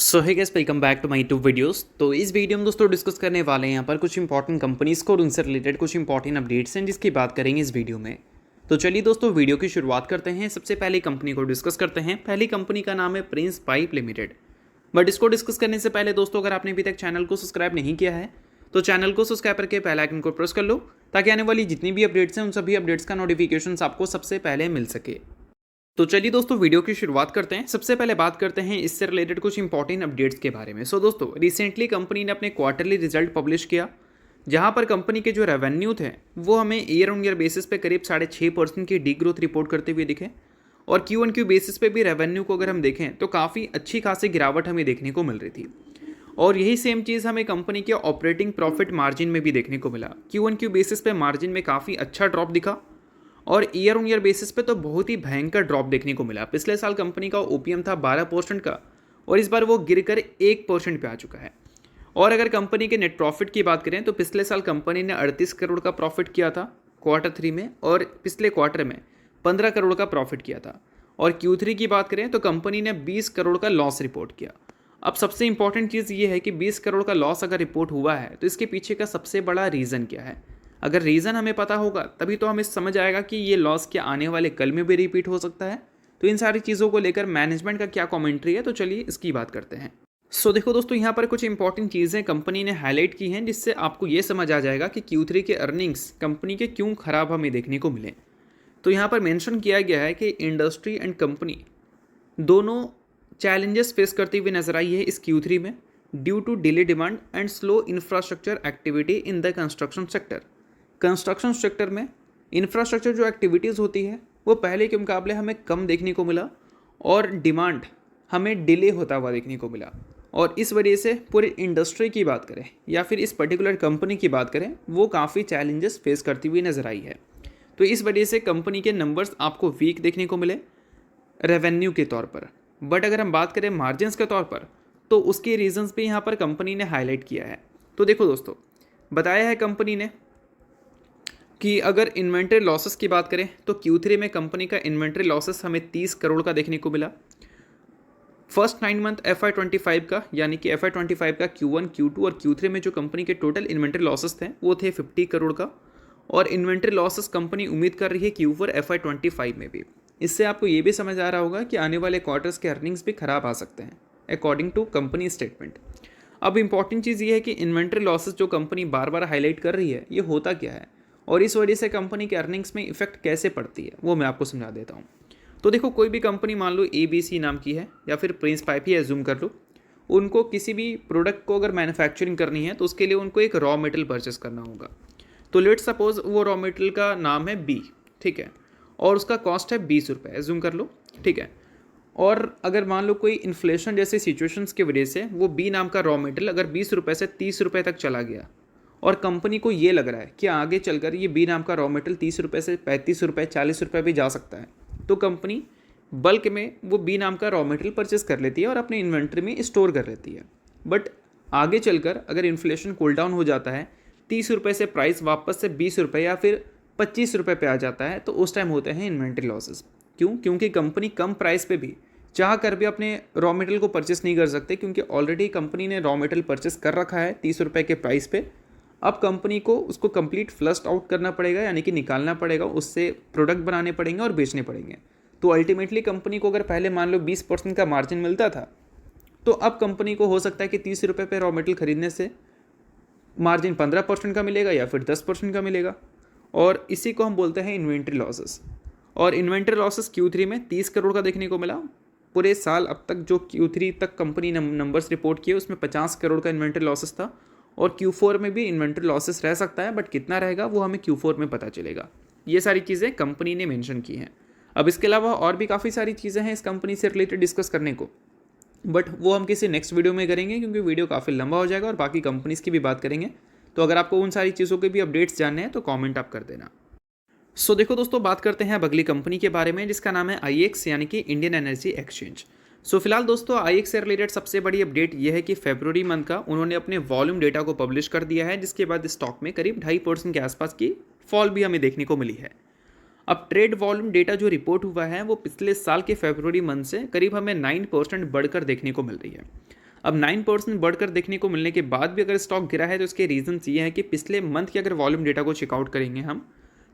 So hi guys, welcome back to my YouTube videos. तो इस video में दोस्तों डिस्कस करने वाले हैं यहाँ पर कुछ इंपॉर्टेंट कंपनीज को और उनसे रिलेटेड कुछ इंपॉर्टेंट अपडेट्स हैं जिसकी बात करेंगे इस वीडियो में। तो चलिए दोस्तों वीडियो की शुरुआत करते हैं। सबसे पहले कंपनी को डिस्कस करते हैं। पहली कंपनी का नाम है प्रिंस पाइप लिमिटेड। बट इसको डिस्कस करने से पहले दोस्तों, अगर आपने अभी तक चैनल को सब्सक्राइब नहीं किया है तो चैनल को सब्सक्राइब करके बेल आइकन को प्रेस कर लो, ताकि आने वाली जितनी भी अपडेट्स हैं उन सभी अपडेट्स का नोटिफिकेशन आपको सबसे पहले मिल सके। तो चलिए दोस्तों वीडियो की शुरुआत करते हैं। सबसे पहले बात करते हैं इससे रिलेटेड कुछ इंपॉर्टेंट अपडेट्स के बारे में। दोस्तों रिसेंटली कंपनी ने अपने क्वार्टरली रिजल्ट पब्लिश किया, जहां पर कंपनी के जो रेवेन्यू थे वो हमें ईयर ऑन ईयर बेसिस पे करीब 6.5% की डी ग्रोथ रिपोर्ट करते हुए दिखे। और क्यू ऑन क्यू बेसिस पे भी रेवेन्यू को अगर हम देखें तो काफ़ी अच्छी खासी गिरावट हमें देखने को मिल रही थी। और यही सेम चीज़ हमें कंपनी के ऑपरेटिंग प्रॉफिट मार्जिन में भी देखने को मिला। क्यू ऑन क्यू बेसिस पे मार्जिन में काफ़ी अच्छा ड्रॉप दिखा और ईयर ऑन ईयर बेसिस पे तो बहुत ही भयंकर ड्रॉप देखने को मिला। पिछले साल कंपनी का ओपीएम था 12% का और इस बार वो गिरकर 1% पे आ चुका है। और अगर कंपनी के नेट प्रॉफिट की बात करें तो पिछले साल कंपनी ने 38 करोड़ का प्रॉफिट किया था Q3 में, और पिछले क्वार्टर में 15 करोड़ का प्रॉफिट किया था। और Q3 की बात करें तो कंपनी ने 20 करोड़ का लॉस रिपोर्ट किया। अब सबसे इंपॉर्टेंट चीज़ ये है कि 20 करोड़ का लॉस अगर रिपोर्ट हुआ है तो इसके पीछे का सबसे बड़ा रीज़न क्या है। अगर रीज़न हमें पता होगा तभी तो हमें समझ आएगा कि ये लॉस क्या आने वाले कल में भी रिपीट हो सकता है। तो इन सारी चीज़ों को लेकर मैनेजमेंट का क्या कमेंट्री है, तो चलिए इसकी बात करते हैं। देखो दोस्तों, यहाँ पर कुछ इंपॉर्टेंट चीज़ें कंपनी ने हाईलाइट की हैं जिससे आपको ये समझ आ जाएगा कि Q3 के अर्निंग्स कंपनी के क्यों खराब हमें देखने को मिले। तो यहाँ पर मेंशन किया गया है कि इंडस्ट्री एंड कंपनी दोनों चैलेंजेस फेस करती हुई नजर आई है इस Q3 में, due to delay demand and slow infrastructure activity in the construction sector. Construction sector में इंफ्रास्ट्रक्चर जो एक्टिविटीज़ होती है वो पहले के मुकाबले हमें कम देखने को मिला और डिमांड हमें डिले होता हुआ देखने को मिला। और इस वजह से पूरी इंडस्ट्री की बात करें या फिर इस पर्टिकुलर कंपनी की बात करें, वो काफ़ी चैलेंजेस फेस करती हुई नज़र आई है। तो इस वजह से कंपनी के नंबर्स आपको वीक देखने को मिले रेवेन्यू के तौर पर। बट अगर हम बात करें मार्जिन्स के तौर पर तो उसके रीजंस भी यहाँ पर कंपनी ने हाईलाइट किया है। तो देखो दोस्तों, बताया है कंपनी ने कि अगर इन्वेंट्री लॉसेस की बात करें तो Q3 में कंपनी का इन्वेंट्री लॉसेस हमें 30 करोड़ का देखने को मिला। फर्स्ट 9 मंथ FY25 का, यानी कि FY25 का Q1, Q2 और Q3 में जो कंपनी के टोटल इन्वेंट्री लॉसेस थे वो थे 50 करोड़ का। और इन्वेंट्री लॉसेस कंपनी उम्मीद कर रही है Q4 FY25 में भी। इससे आपको ये भी समझ आ रहा होगा कि आने वाले क्वार्टर्स के अर्निंग्स भी खराब आ सकते हैं अकॉर्डिंग टू कंपनी स्टेटमेंट। अब इंपॉर्टेंट चीज़ ये है कि इन्वेंट्री लॉसेस जो कंपनी बार बार हाईलाइट कर रही है ये होता क्या है और इस वजह से कंपनी के अर्निंग्स में इफेक्ट कैसे पड़ती है वो मैं आपको समझा देता हूँ। तो देखो, कोई भी कंपनी मान लो ABC नाम की है या फिर प्रिंस पाइप ही एज्यूम कर लो, उनको किसी भी प्रोडक्ट को अगर मैन्युफैक्चरिंग करनी है तो उसके लिए उनको एक रॉ मटेरियल परचेस करना होगा। तो लेट सपोज वो रॉ मटेरियल का नाम है B, ठीक है, और उसका कॉस्ट है 20 रुपये, एज्यूम कर लो, ठीक है। और अगर मान लो कोई इन्फ्लेशन जैसे सिचुएशंस की वजह से वो B नाम का रॉ मटेरियल अगर 20 रुपये से 30 रुपये तक चला गया और कंपनी को ये लग रहा है कि आगे चलकर ये B नाम का रॉ मटेरियल 30 रुपये से 35 रुपये 40 रुपये भी जा सकता है, तो कंपनी बल्क में वो B नाम का रॉ मटेरियल परचेस कर लेती है और अपने इन्वेंट्री में स्टोर कर लेती है। बट आगे चलकर अगर इन्फ्लेशन कूल डाउन हो जाता है, 30 रुपये से प्राइस वापस से 20 रुपये या फिर 25 रुपये पे आ जाता है, तो उस टाइम होते हैं इन्वेंट्री लॉसेस। क्यों? क्योंकि कंपनी कम प्राइस पे भी चाह कर भी अपने रॉ मटेरियल को परचेस नहीं कर सकते, क्योंकि ऑलरेडी कंपनी ने रॉ मटेरियल परचेस कर रखा है 30 रुपये के प्राइस पे। अब कंपनी को उसको कंप्लीट फ्लस्ट आउट करना पड़ेगा, यानी कि निकालना पड़ेगा, उससे प्रोडक्ट बनाने पड़ेंगे और बेचने पड़ेंगे। तो अल्टीमेटली कंपनी को अगर पहले मान लो 20% का मार्जिन मिलता था, तो अब कंपनी को हो सकता है कि 30 रुपये पे रॉ मटेरियल खरीदने से मार्जिन 15% का मिलेगा या फिर 10% का मिलेगा। और इसी को हम बोलते हैं इन्वेंट्री लॉसेस। और इन्वेंट्री लॉसेस Q3 में 30 करोड़ का देखने को मिला। पूरे साल अब तक जो Q3 तक कंपनी नंबर्स रिपोर्ट किए उसमें 50 करोड़ का इन्वेंट्री लॉसेस था। और Q4 में भी इन्वेंट्री लॉसेस रह सकता है, बट कितना रहेगा वो हमें Q4 में पता चलेगा। ये सारी चीज़ें कंपनी ने मेंशन की हैं। अब इसके अलावा और भी काफ़ी सारी चीज़ें हैं इस कंपनी से रिलेटेड डिस्कस करने को, बट वो हम किसी नेक्स्ट वीडियो में करेंगे क्योंकि वीडियो काफ़ी लंबा हो जाएगा और बाकी कंपनीज़ की भी बात करेंगे। तो अगर आपको उन सारी चीज़ों के भी अपडेट्स जानने हैं तो कमेंट आप कर देना। देखो दोस्तों, बात करते हैं अब अगली कंपनी के बारे में जिसका नाम है IEX, यानी कि इंडियन एनर्जी एक्सचेंज। फिलहाल दोस्तों IEX से रिलेटेड सबसे बड़ी अपडेट यह है कि फरवरी मंथ का उन्होंने अपने वॉल्यूम डेटा को पब्लिश कर दिया है, जिसके बाद स्टॉक में करीब 2.5% के आसपास की फॉल भी हमें देखने को मिली है। अब ट्रेड वॉल्यूम डेटा जो रिपोर्ट हुआ है वो पिछले साल के फरवरी मंथ से करीब हमें 9% बढ़कर देखने को मिल रही है। अब 9% बढ़कर देखने को मिलने के बाद भी अगर स्टॉक गिरा है तो इसके रीजंस ये है कि पिछले मंथ के अगर वॉल्यूम डेटा को चेकआउट करेंगे हम,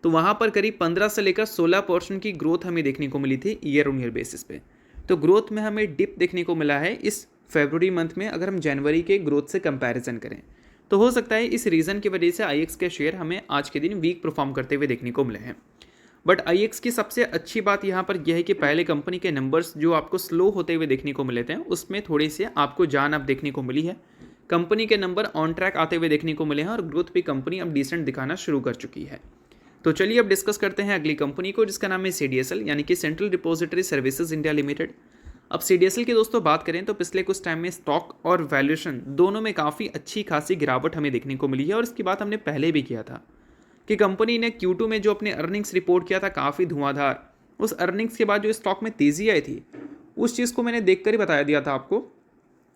तो वहाँ पर करीब 15 से लेकर 16% की ग्रोथ हमें देखने को मिली थी ईयर ऑन ईयर बेसिस पे। तो ग्रोथ में हमें डिप देखने को मिला है इस फरवरी मंथ में, अगर हम जनवरी के ग्रोथ से कंपैरिजन करें तो हो सकता है इस रीज़न की वजह से आईएक्स के शेयर हमें आज के दिन वीक परफॉर्म करते हुए देखने को मिले हैं। बट आईएक्स की सबसे अच्छी बात यहाँ पर यह है कि पहले कंपनी के नंबर्स जो आपको स्लो होते हुए देखने को मिले थे उसमें थोड़ी सी आपको जान अब देखने को मिली है। कंपनी के नंबर ऑन ट्रैक आते हुए देखने को मिले हैं और ग्रोथ भी कंपनी अब डिसेंट दिखाना शुरू कर चुकी है। तो चलिए अब डिस्कस करते हैं अगली कंपनी को, जिसका नाम है सीडीएसएल यानी कि central depository services India limited. अब सीडीएसएल की दोस्तों बात करें तो पिछले कुछ टाइम में स्टॉक और वैल्यूएशन दोनों में काफ़ी अच्छी खासी गिरावट हमें देखने को मिली है, और इसकी बात हमने पहले भी किया था कि कंपनी ने Q2 में जो अपने अर्निंग्स रिपोर्ट किया था काफ़ी धुआंधार, उस अर्निंग्स के बाद जो स्टॉक में तेज़ी आई थी उस चीज़ को मैंने देखकर ही बताया दिया था आपको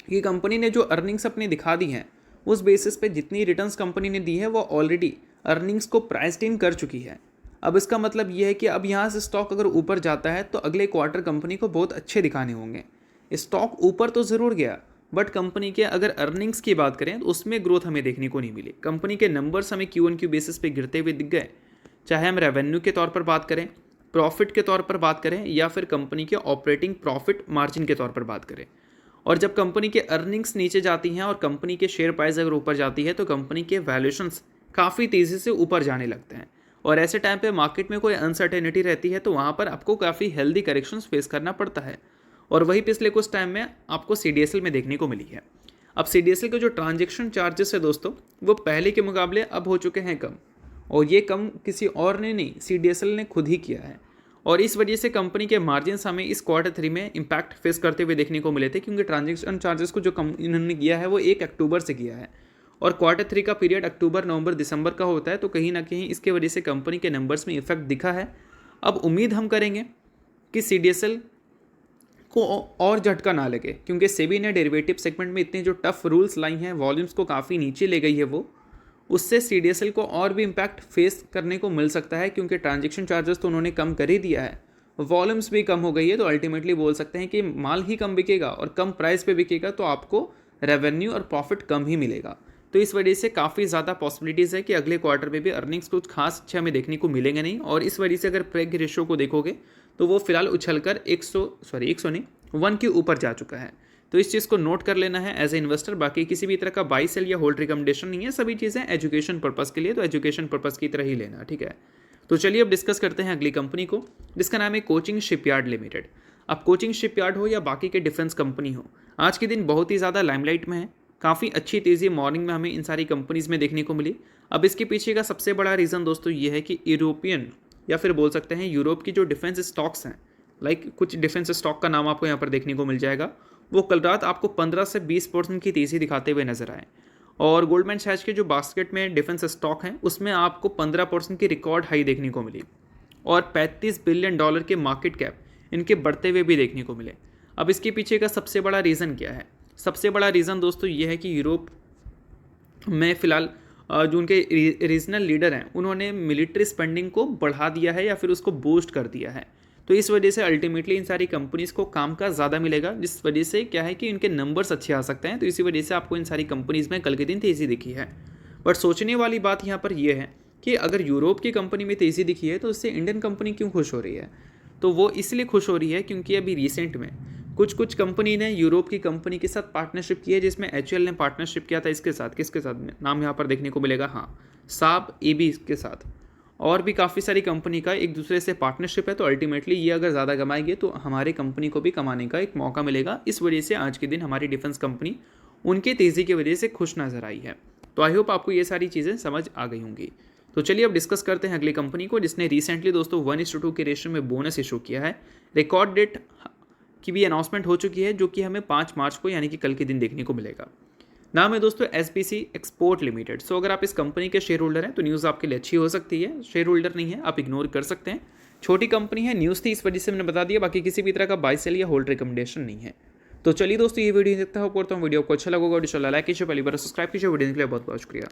कि कंपनी ने जो अर्निंग्स अपनी दिखा दी हैं उस बेसिस पे जितनी रिटर्न्स कंपनी ने दी है वो ऑलरेडी अर्निंग्स को प्राइस्ड इन कर चुकी है। अब इसका मतलब ये है कि अब यहाँ से स्टॉक अगर ऊपर जाता है तो अगले क्वार्टर कंपनी को बहुत अच्छे दिखाने होंगे। स्टॉक ऊपर तो ज़रूर गया बट कंपनी के अगर अर्निंग्स की बात करें तो उसमें ग्रोथ हमें देखने को नहीं मिली। कंपनी के नंबर्स हमें Q1Q बेसिस पे गिरते हुए दिख गए, चाहे हम रेवेन्यू के तौर पर बात करें, प्रॉफिट के तौर पर बात करें या फिर कंपनी के ऑपरेटिंग प्रॉफिट मार्जिन के तौर पर बात करें। और जब कंपनी के अर्निंग्स नीचे जाती हैं और कंपनी के शेयर प्राइस अगर ऊपर जाती है तो कंपनी के वैल्यूएशंस काफ़ी तेज़ी से ऊपर जाने लगते हैं, और ऐसे टाइम पे मार्केट में कोई अनसर्टेनिटी रहती है तो वहाँ पर आपको काफ़ी हेल्दी करेक्शंस फेस करना पड़ता है, और वही पिछले कुछ टाइम में आपको सीडीएसएल में देखने को मिली है। अब सीडीएसएल के जो ट्रांजैक्शन चार्जेस है दोस्तों वो पहले के मुकाबले अब हो चुके हैं कम, और ये कम किसी और ने नहीं सीडीएसएल ने खुद ही किया है, और इस वजह से कंपनी के मार्जिन्स हमें इस Q3 में इम्पैक्ट फेस करते हुए देखने को मिले थे, क्योंकि ट्रांजैक्शन चार्जेस को जो इन्होंने किया है वो 1 अक्टूबर से किया है, और Q3 का पीरियड अक्टूबर, नवंबर, दिसंबर का होता है, तो कहीं ना कहीं इसके वजह से कंपनी के नंबर्स में इफेक्ट दिखा है। अब उम्मीद हम करेंगे कि सीडीएसएल को और झटका ना लगे, क्योंकि सेबी ने डेरिवेटिव सेगमेंट में इतने जो टफ रूल्स लाई हैं, वॉल्यूम्स को काफ़ी नीचे ले गई है वो, उससे सीडीएसएल को और भी इम्पैक्ट फेस करने को मिल सकता है, क्योंकि ट्रांजैक्शन चार्जेस तो उन्होंने कम कर ही दिया है, वॉल्यूम्स भी कम हो गई है, तो अल्टीमेटली बोल सकते हैं कि माल ही कम बिकेगा और कम प्राइस पे बिकेगा तो आपको रेवेन्यू और प्रॉफिट कम ही मिलेगा। तो इस वजह से काफ़ी ज़्यादा पॉसिबिलिटीज़ है कि अगले क्वार्टर में भी अर्निंग्स कुछ खास अच्छे हमें देखने को मिलेंगे नहीं, और इस वजह से अगर प्रेग रेशो को देखोगे तो वो फिलहाल उछलकर 100 के ऊपर जा चुका है। तो इस चीज़ को नोट कर लेना है एज ए इन्वेस्टर। बाकी किसी भी तरह का बाई सेल या होल्ड रिकमेंडेशन नहीं है, सभी चीज़ें एजुकेशन पर्पज़ के लिए, तो एजुकेशन पर्पज़ की तरह ही लेना, ठीक है। तो चलिए अब डिस्कस करते हैं अगली कंपनी को, जिसका नाम है कोचिंग शिपयार्ड लिमिटेड। अब कोचिंग शिपयार्ड हो या बाकी के डिफेंस कंपनी हो, आज के दिन बहुत ही ज़्यादा लाइमलाइट में है, काफ़ी अच्छी तेज़ी मॉर्निंग में हमें इन सारी कंपनीज़ में देखने को मिली। अब इसके पीछे का सबसे बड़ा रीज़न दोस्तों ये है कि यूरोपियन या फिर बोल सकते हैं यूरोप की जो डिफेंस स्टॉक्स हैं, लाइक कुछ डिफेंस स्टॉक का नाम आपको यहाँ पर देखने को मिल जाएगा, वो कल रात आपको 15 से 20% की तेज़ी दिखाते हुए नजर आए। और गोल्डमैन सैच के जो बास्केट में डिफेंस स्टॉक हैं उसमें आपको 15% की रिकॉर्ड हाई देखने को मिली, और $35 बिलियन के मार्केट कैप इनके बढ़ते हुए भी देखने को मिले। अब इसके पीछे का सबसे बड़ा रीज़न क्या है? सबसे बड़ा रीज़न दोस्तों ये है कि यूरोप में फ़िलहाल जो उनके रीजनल लीडर हैं उन्होंने मिलिट्री स्पेंडिंग को बढ़ा दिया है या फिर उसको बूस्ट कर दिया है, तो इस वजह से अल्टीमेटली इन सारी कंपनीज़ को काम का ज़्यादा मिलेगा, जिस वजह से क्या है कि इनके नंबर्स अच्छे आ सकते हैं। तो इसी वजह से आपको इन सारी कंपनीज़ में कल के दिन तेज़ी दिखी है। बट सोचने वाली बात यहाँ पर यह है कि अगर यूरोप की कंपनी में तेज़ी दिखी है तो उससे इंडियन कंपनी क्यों खुश हो रही है? तो वो इसलिए खुश हो रही है क्योंकि अभी रिसेंट में कुछ कंपनी ने यूरोप की कंपनी के साथ पार्टनरशिप की है, जिसमें HUL ने पार्टनरशिप किया था इसके साथ, किसके साथ में नाम यहाँ पर देखने को मिलेगा, हाँ, साब AB के साथ, और भी काफ़ी सारी कंपनी का एक दूसरे से पार्टनरशिप है। तो अल्टीमेटली ये अगर ज़्यादा कमाएंगे तो हमारे कंपनी को भी कमाने का एक मौका मिलेगा। इस वजह से आज के दिन हमारी डिफेंस कंपनी उनके तेज़ी की वजह से खुश नज़र आई है। तो आई होप आपको ये सारी चीज़ें समझ आ गई होंगी। तो चलिए अब डिस्कस करते हैं अगली कंपनी को, जिसने रिसेंटली दोस्तों 1:2 के रेशियो में बोनस इशू किया है। रिकॉर्ड डेट की भी अनाउंसमेंट हो चुकी है, जो कि हमें 5 मार्च को यानी कि कल के दिन देखने को मिलेगा। नाम है दोस्तों SBC एक्सपोर्ट लिमिटेड। सो अगर आप इस कंपनी के शेयर होल्डर हैं तो न्यूज़ आपके लिए अच्छी हो सकती है, शेयर होल्डर नहीं है आप इग्नोर कर सकते हैं। छोटी कंपनी है, न्यूज़ थी इस वजह से मैंने बता दिया, बाकी किसी भी तरह का बाय सेल या होल्ड रिकमेंडेशन नहीं है। तो चलिए दोस्तों ये वीडियो देखता हूँ, वीडियो को अच्छा लगा होगा, लाइक कीजिए, पहली बार सब्सक्राइब कीजिए। वीडियो के लिए बहुत बहुत शुक्रिया।